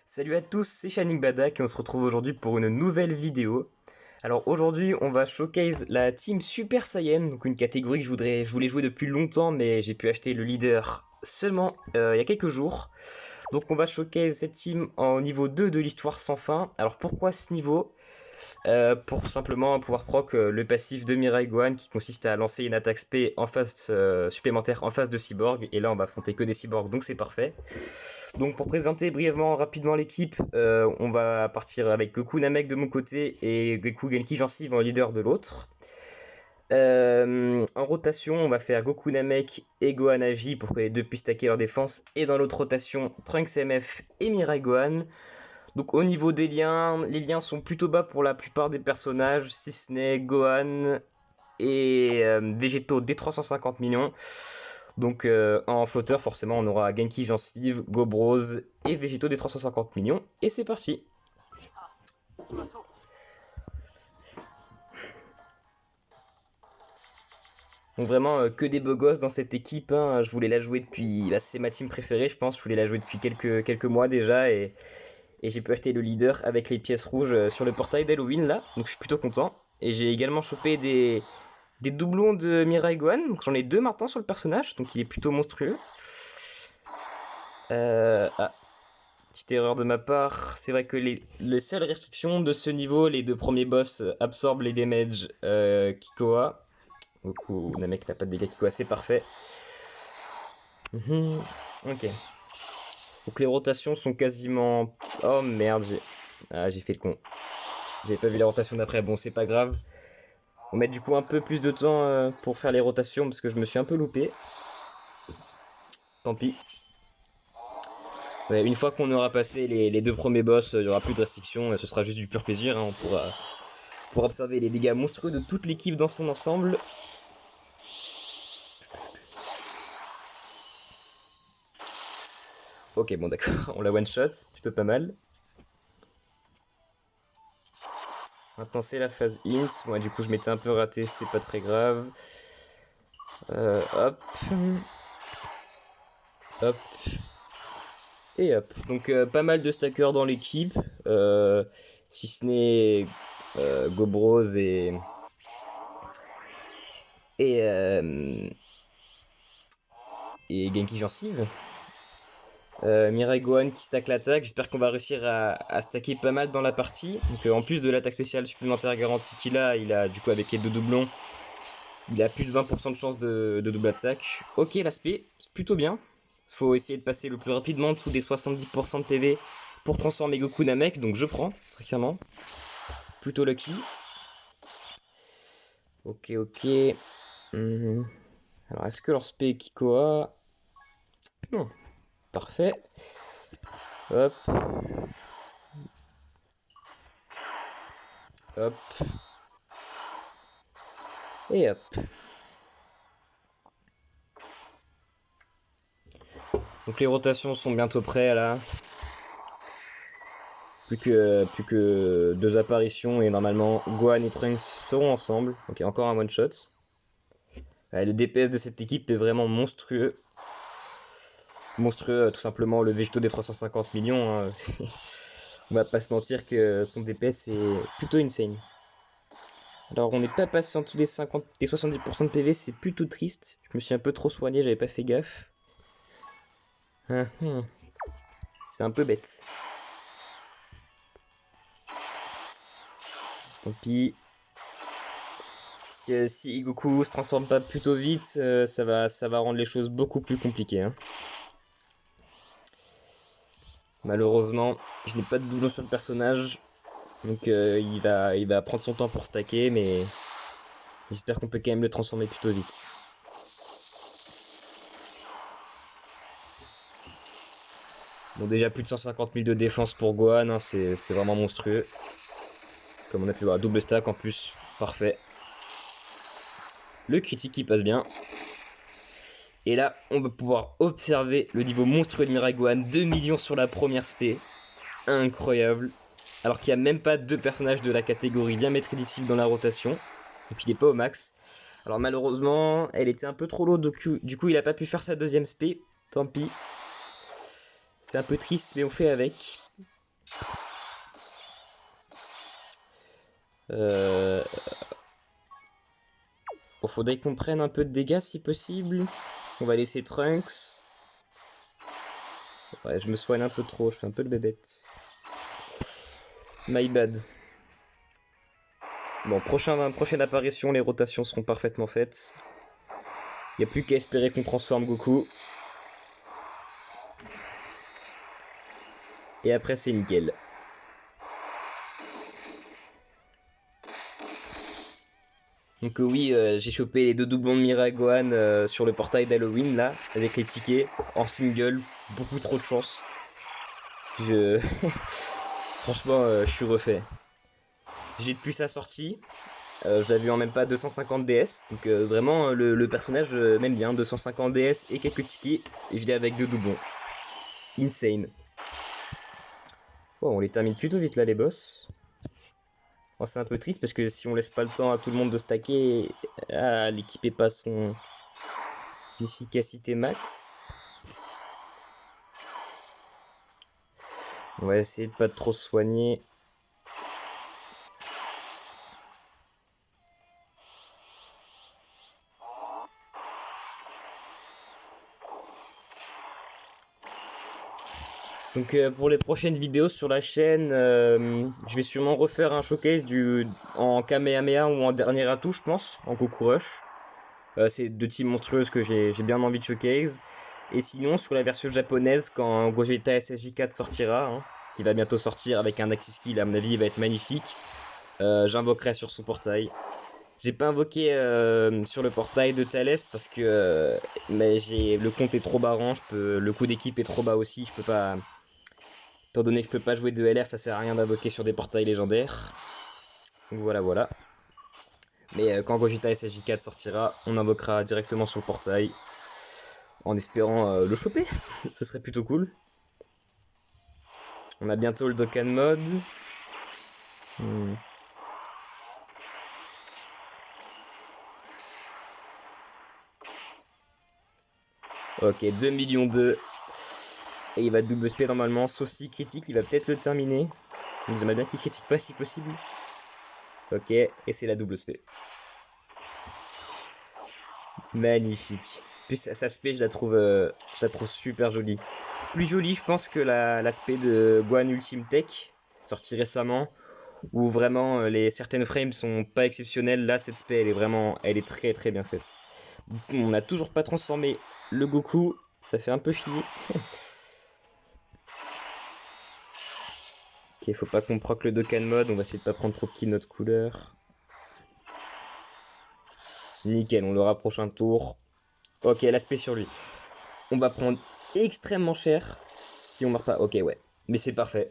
Salut à tous, c'est Shining Badak et on se retrouve aujourd'hui pour une nouvelle vidéo. Alors aujourd'hui on va showcase la team Super Saiyan, donc une catégorie que je voulais jouer depuis longtemps mais j'ai pu acheter le leader seulement il y a quelques jours. Donc on va showcase cette team en niveau 2 de l'histoire sans fin. Alors pourquoi ce niveau? Pour simplement pouvoir proc le passif de Mirai Gohan qui consiste à lancer une attaque spé en phase supplémentaire en phase de cyborg, et là on va affronter que des cyborgs donc c'est parfait. Donc pour présenter brièvement rapidement l'équipe, on va partir avec Goku Namek de mon côté et Goku Genki Jansiv en leader de l'autre. En rotation, on va faire Goku Namek et Gohan Agi pour que les deux puissent stacker leur défense. Et dans l'autre rotation, Trunks MF et Mirai Gohan. Donc au niveau des liens, les liens sont plutôt bas pour la plupart des personnages, si ce n'est Gohan et Végétaux des 350 millions. Donc en flotteur, forcément, on aura Genki Jansiv, Gobros et Végétaux des 350 millions. Et c'est parti. Donc vraiment que des beaux gosses dans cette équipe, hein. Je voulais la jouer depuis... Là, c'est ma team préférée, je pense. Je voulais la jouer depuis quelques mois déjà. Et j'ai pu acheter le leader avec les pièces rouges sur le portail d'Halloween là. Donc je suis plutôt content. Et j'ai également chopé des doublons de Mirai Gohan. Donc j'en ai deux maintenant sur le personnage. Donc il est plutôt monstrueux. Petite erreur de ma part. C'est vrai que les seules restrictions de ce niveau, les deux premiers boss absorbent les damages Kikoa. Goku Namek n'a pas de dégâts Kikoa, c'est parfait. Ok. Donc les rotations sont quasiment... Oh merde, j'ai fait le con. J'avais pas vu la rotation d'après, bon c'est pas grave. On met du coup un peu plus de temps pour faire les rotations parce que je me suis un peu loupé. Tant pis. Ouais, une fois qu'on aura passé les deux premiers boss, il n'y aura plus de restrictions, ce sera juste du pur plaisir, hein. On pourra observer les dégâts monstrueux de toute l'équipe dans son ensemble. Ok, bon d'accord, on la one shot, plutôt pas mal. Maintenant c'est la phase int, moi du coup je m'étais un peu raté, c'est pas très grave. Hop. Hop. Et hop. Donc pas mal de stackers dans l'équipe, si ce n'est Gobros et Genki Jansiv. Mirai Gohan qui stack l'attaque, j'espère qu'on va réussir à stacker pas mal dans la partie. Donc en plus de l'attaque spéciale supplémentaire garantie qu'il a du coup avec les deux doublons, il a plus de 20% de chance de double attaque. Ok, l'aspect, c'est plutôt bien. Faut essayer de passer le plus rapidement en dessous des 70% de PV pour transformer Goku Namek, donc je prends, très clairement. Plutôt lucky. Ok. Alors est-ce que leur spé Kikoa? Non. Parfait. Hop. Hop. Et hop. Donc les rotations sont bientôt prêtes là. Plus que deux apparitions et normalement Gohan et Trunks seront ensemble. Ok, encore un one shot. Ouais, le DPS de cette équipe est vraiment monstrueux. Monstrueux, tout simplement, le Végétaux des 350 millions. Hein. On va pas se mentir que son DPS est plutôt insane. Alors on n'est pas passé en dessous des 70% de PV, c'est plutôt triste. Je me suis un peu trop soigné, j'avais pas fait gaffe. C'est un peu bête. Tant pis. Parce que si Goku se transforme pas plutôt vite, ça va rendre les choses beaucoup plus compliquées. Hein. Malheureusement, je n'ai pas de doublon sur le personnage. Donc il va prendre son temps pour stacker, mais j'espère qu'on peut quand même le transformer plutôt vite. Bon, déjà plus de 150 000 de défense pour Gohan, hein, c'est vraiment monstrueux. Comme on a pu voir, double stack en plus, parfait. Le critique qui passe bien. Et là, on va pouvoir observer le niveau monstrueux de Mirai Gohan, 2 millions sur la première spé. Incroyable. Alors qu'il n'y a même pas deux personnages de la catégorie bien maîtrisable dans la rotation. Et puis il n'est pas au max. Alors malheureusement, elle était un peu trop lourde, du coup il n'a pas pu faire sa deuxième spé. Tant pis. C'est un peu triste, mais on fait avec. Bon, faudrait qu'on prenne un peu de dégâts si possible. On va laisser Trunks. Ouais, je me soigne un peu trop, je fais un peu le bébête. My bad. Bon, prochaine apparition, les rotations seront parfaitement faites. Il n'y a plus qu'à espérer qu'on transforme Goku. Et après, c'est nickel. Donc oui, j'ai chopé les 2 doublons de Mira Gohan sur le portail d'Halloween, là, avec les tickets, en single. Beaucoup trop de chance. Franchement, je suis refait. J'ai depuis sa sortie. Je l'ai vu en même pas 250 DS. Donc vraiment, le personnage m'aime bien. 250 DS et quelques tickets. Et je l'ai avec 2 doublons. Insane. Oh, on les termine plutôt vite là, les boss. Oh, c'est un peu triste parce que si on laisse pas le temps à tout le monde de stacker, l'équipe est pas son efficacité max. On va essayer de pas trop soigner. Donc pour les prochaines vidéos sur la chaîne, je vais sûrement refaire un showcase en Kamehameha ou en dernier atout, je pense, en Goku Rush. C'est 2 teams monstrueuses que j'ai bien envie de showcase. Et sinon, sur la version japonaise, quand Gogeta SSJ4 sortira, hein, qui va bientôt sortir avec un Axis Skill, à mon avis, il va être magnifique, j'invoquerai sur son portail. J'ai pas invoqué sur le portail de Thales parce que mais le compte est trop barrant, le coût d'équipe est trop bas aussi, je peux pas. Étant donné que je peux pas jouer de LR, ça sert à rien d'invoquer sur des portails légendaires. Donc voilà. Mais quand Gogeta SSJ4 sortira, on invoquera directement sur le portail. En espérant le choper. Ce serait plutôt cool. On a bientôt le Dokkan Mode. Ok, 2 millions 2. Et il va double SP normalement, sauf si critique, il va peut-être le terminer. J'aimerais bien qu'il critique pas si possible. Ok, et c'est la double SP. Magnifique. Puis sa SP, je la trouve super jolie. Plus jolie, je pense, que l'aspect de Gohan Ultimate Tech, sorti récemment, où vraiment certaines frames sont pas exceptionnelles. Là, cette SP, elle est très très bien faite. On n'a toujours pas transformé le Goku, ça fait un peu chier. Ok, faut pas qu'on proc le Dokkan Mode, on va essayer de pas prendre trop de kills notre couleur. Nickel, on le rapproche un tour. Ok, l'aspect sur lui. On va prendre extrêmement cher si on meurt pas. Ok, ouais, mais c'est parfait.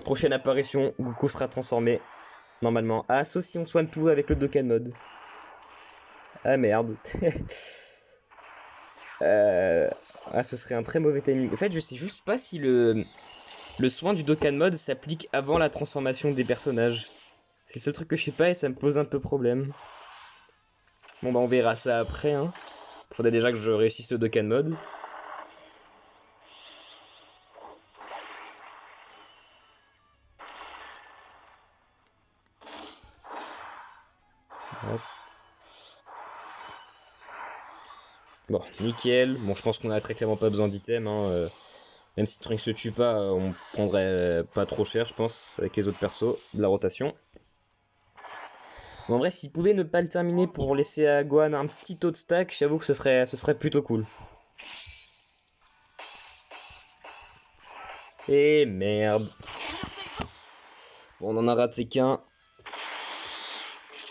Prochaine apparition, Goku sera transformé normalement. Ah, sauf si on soigne tout avec le Dokkan Mode. Ah merde. Ce serait un très mauvais timing. En fait, je sais juste pas si le soin du Dokkan Mode s'applique avant la transformation des personnages. C'est le seul truc que je sais pas et ça me pose un peu problème. Bon bah on verra ça après. Hein. Faudrait déjà que je réussisse le Dokkan Mode. Hop. Bon, nickel. Bon, je pense qu'on a très clairement pas besoin d'items. Hein. Même si Trunks se tue pas, on prendrait pas trop cher, je pense, avec les autres persos de la rotation. Bon, en vrai, s'il pouvait ne pas le terminer pour laisser à Gohan un petit taux de stack, j'avoue que ce serait plutôt cool. Et merde. Bon, on en a raté qu'un.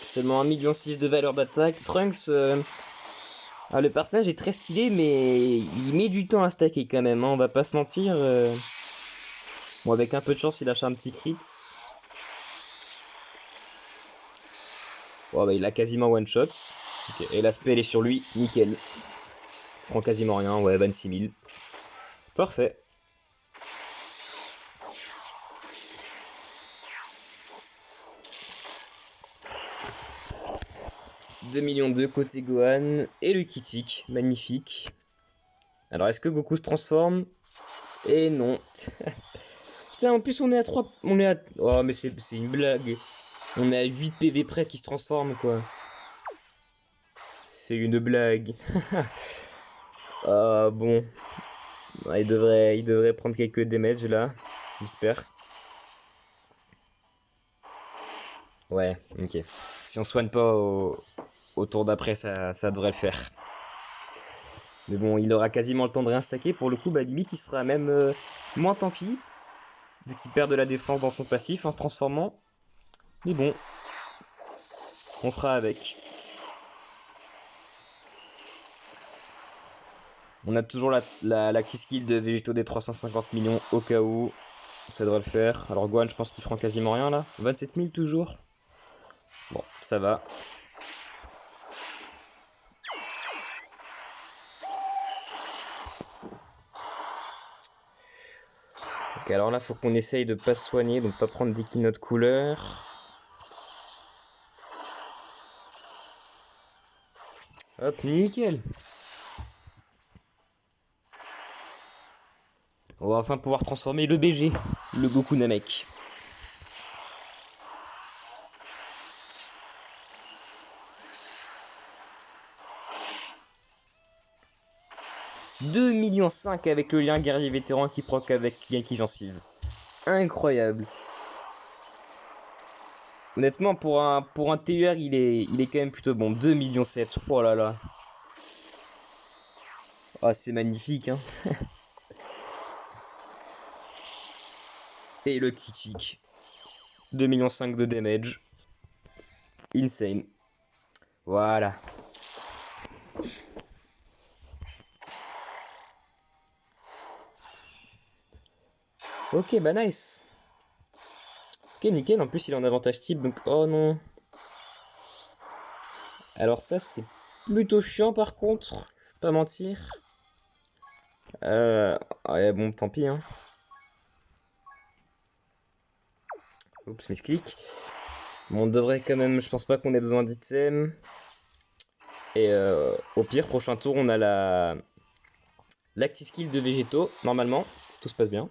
Seulement 1,6 million de valeur d'attaque. Trunks, le personnage est très stylé, mais il met du temps à stacker quand même, hein, on va pas se mentir. Bon, avec un peu de chance, il lâche un petit crit. Bon, bah, il a quasiment one shot. Okay. Et l'aspect, elle est sur lui, nickel. Il prend quasiment rien, ouais, 26 000. Parfait. $2,2 millions côté Gohan. Et le critique, magnifique. Alors, est-ce que Goku se transforme? Et non. Je Putain, en plus on est à 3. On est à. Oh, mais c'est une blague. On est à 8 PV près qui se transforment, quoi. C'est une blague. Ah, bon. Ouais, il devrait prendre quelques damages là. J'espère. Ouais, ok. Si on soigne pas au tour d'après, ça devrait le faire. Mais bon, il aura quasiment le temps de réinstacker. Pour le coup, bah limite, il sera même moins tanky. Vu qu'il perd de la défense dans son passif en se transformant. Mais bon, on fera avec. On a toujours la key skill de Végéto des 350 millions au cas où. Ça devrait le faire. Alors Gohan, je pense qu'il prend quasiment rien là. 27 000 toujours. Bon, ça va. Ok, alors là, faut qu'on essaye de pas se soigner, donc pas prendre des keynote couleurs. Hop, nickel. On va enfin pouvoir transformer le BG, le Goku Namek. « 2,5 millions avec le lien guerrier vétéran qui proc avec Genki Gencive. » Incroyable. Honnêtement, pour un TUR, il est quand même plutôt bon. 2,7 millions. Oh là là. Ah, c'est magnifique, hein. Et le critique. 2,5 millions de damage. Insane. Voilà. Ok, bah nice. Ok, nickel. En plus, il est en avantage type, donc oh non. Alors ça, c'est plutôt chiant par contre. Pas mentir. Ouais, bon, tant pis, hein. Oups, misclick. Bon, on devrait quand même, je pense pas qu'on ait besoin d'items. Et au pire, prochain tour, on a l'acti skill de végétaux, normalement, si tout se passe bien.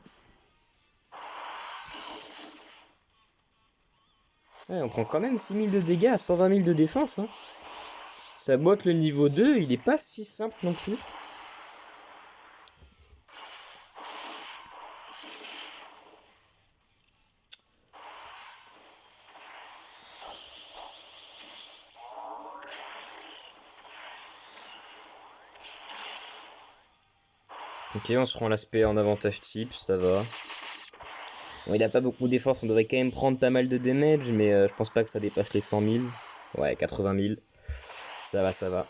Ouais, on prend quand même 6000 de dégâts à 120 000 de défense. Hein. Sa boîte, le niveau 2, il est pas si simple non plus. Ok, on se prend l'aspect en avantage type, ça va. Bon, il a pas beaucoup de défense, on devrait quand même prendre pas mal de damage, mais je pense pas que ça dépasse les 100 000. Ouais, 80 000. Ça va, ça va.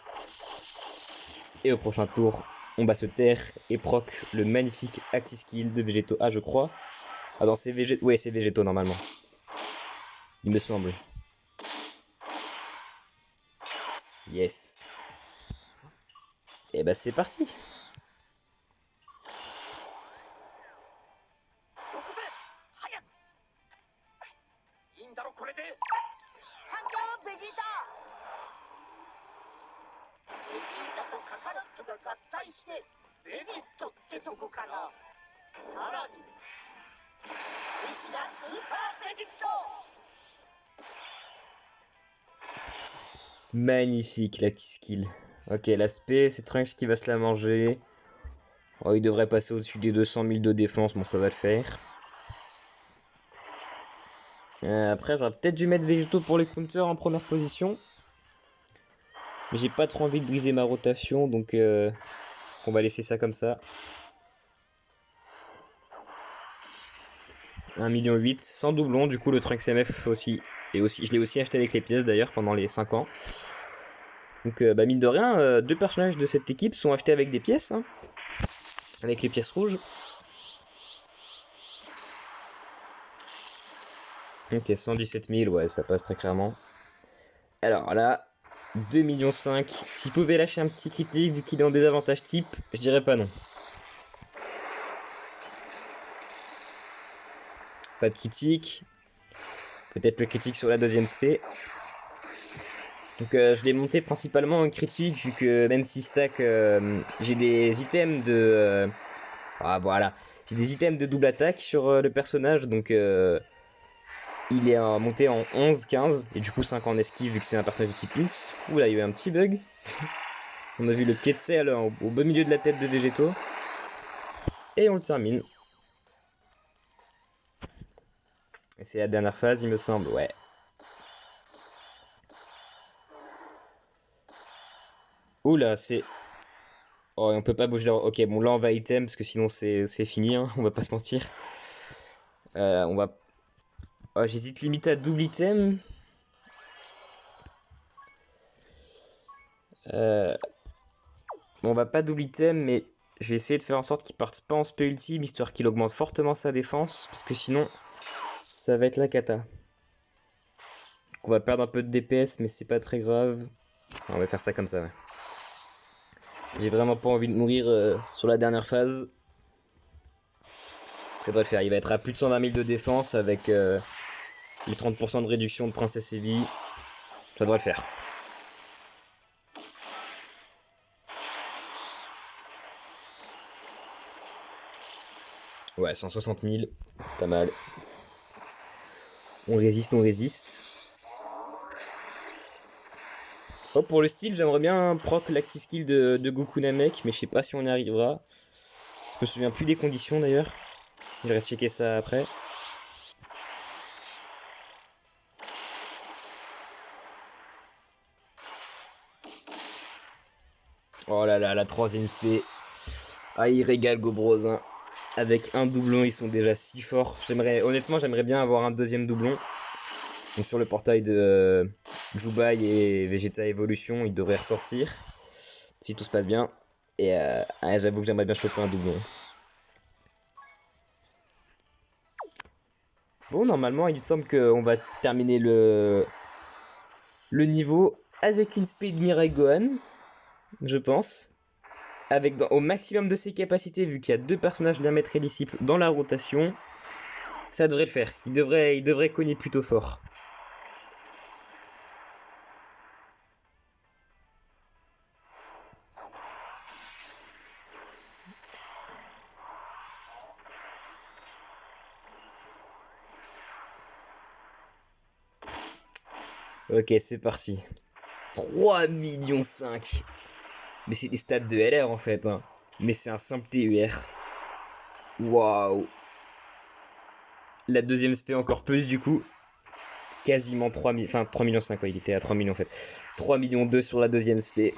Et au prochain tour, on va se taire et proc le magnifique acti skill de végétaux. Ah, je crois. Ah non, c'est végétaux. Ouais, c'est végétaux normalement. Il me semble. Yes. Et bah c'est parti. Magnifique l'acti skill. Ok, l'aspect, c'est Trunks qui va se la manger. Oh, il devrait passer au-dessus des 200 000 de défense, bon ça va le faire. Après, j'aurais peut-être dû mettre végétaux pour les counters en première position. Mais j'ai pas trop envie de briser ma rotation, donc on va laisser ça comme ça. 1,8 million, sans doublon, du coup le Trunks MF aussi. Et aussi, je l'ai aussi acheté avec les pièces d'ailleurs pendant les 5 ans. Donc bah, mine de rien, deux personnages de cette équipe sont achetés avec des pièces. Hein, avec les pièces rouges. Ok, 117 000, ouais, ça passe très clairement. Alors là, 2,5 millions. S'il pouvait lâcher un petit critique vu qu'il est en désavantage type, je dirais pas non. Pas de critique. Peut-être le critique sur la deuxième spé. Donc je l'ai monté principalement en critique vu que même si stack, j'ai des items de... ah voilà. J'ai des items de double attaque sur le personnage, donc il est monté en 11, 15, et du coup 5 en esquive vu que c'est un personnage de type Lynx. Ouh là, il y a eu un petit bug. On a vu le pied de sel au beau milieu de la tête de Végéto. Et on le termine. Et c'est la dernière phase, il me semble, ouais. Ouh là, c'est... Oh, et on peut pas bouger là. Ok, bon, là on va item, parce que sinon c'est fini, hein, on va pas se mentir. On va... Oh, j'hésite limite à double item. Bon, on va pas double item, mais je vais essayer de faire en sorte qu'il parte pas en spé ultime, histoire qu'il augmente fortement sa défense, parce que sinon, ça va être la cata. On va perdre un peu de DPS, mais c'est pas très grave. On va faire ça comme ça, ouais. J'ai vraiment pas envie de mourir sur la dernière phase. Ça devrait le faire, il va être à plus de 120 000 de défense avec les 30% de réduction de Princesse Evie. Ça devrait le faire. Ouais, 160 000, pas mal. On résiste, on résiste. Oh, pour le style, j'aimerais bien proc l'acti-skill de Goku Namek, mais je sais pas si on y arrivera. Je me souviens plus des conditions d'ailleurs. J'irai checker ça après. Oh là là, la troisième spé. Ah, il régale Gobrosin. Avec un doublon, ils sont déjà si forts. Honnêtement, j'aimerais bien avoir un deuxième doublon. Donc sur le portail de Jubai et Vegeta Evolution, il devrait ressortir. Si tout se passe bien. Et j'avoue que j'aimerais bien choper un doublon. Bon, normalement, il me semble qu'on va terminer le niveau avec une spé de Mirai Gohan, je pense. Avec au maximum de ses capacités, vu qu'il y a deux personnages d'un maître et disciple dans la rotation, ça devrait le faire. Il devrait cogner plutôt fort. Ok, c'est parti. 3,5 millions. Mais c'est des stats de LR en fait, hein. Mais c'est un simple TUR. Waouh. La deuxième spé encore plus du coup. Quasiment 3 millions. Enfin 3 millions 5, ouais, il était à 3 millions en fait. 3 millions 2 sur la deuxième spé.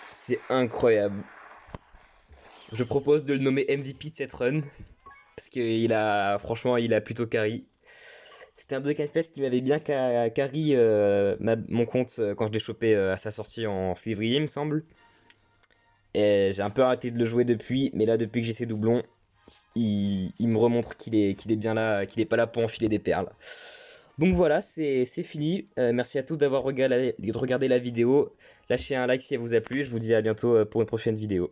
C'est incroyable. Je propose de le nommer MVP de cette run. Parce qu'il a, franchement, il a plutôt carry. C'était un 2K qui m'avait bien carry mon compte quand je l'ai chopé à sa sortie en février, il me semble. Et j'ai un peu arrêté de le jouer depuis, mais là, depuis que j'ai ses doublons, il me remontre qu'il est bien là, qu'il est pas là pour enfiler des perles. Donc voilà, c'est fini. Merci à tous d'avoir regardé la vidéo. Lâchez un like si elle vous a plu. Je vous dis à bientôt pour une prochaine vidéo.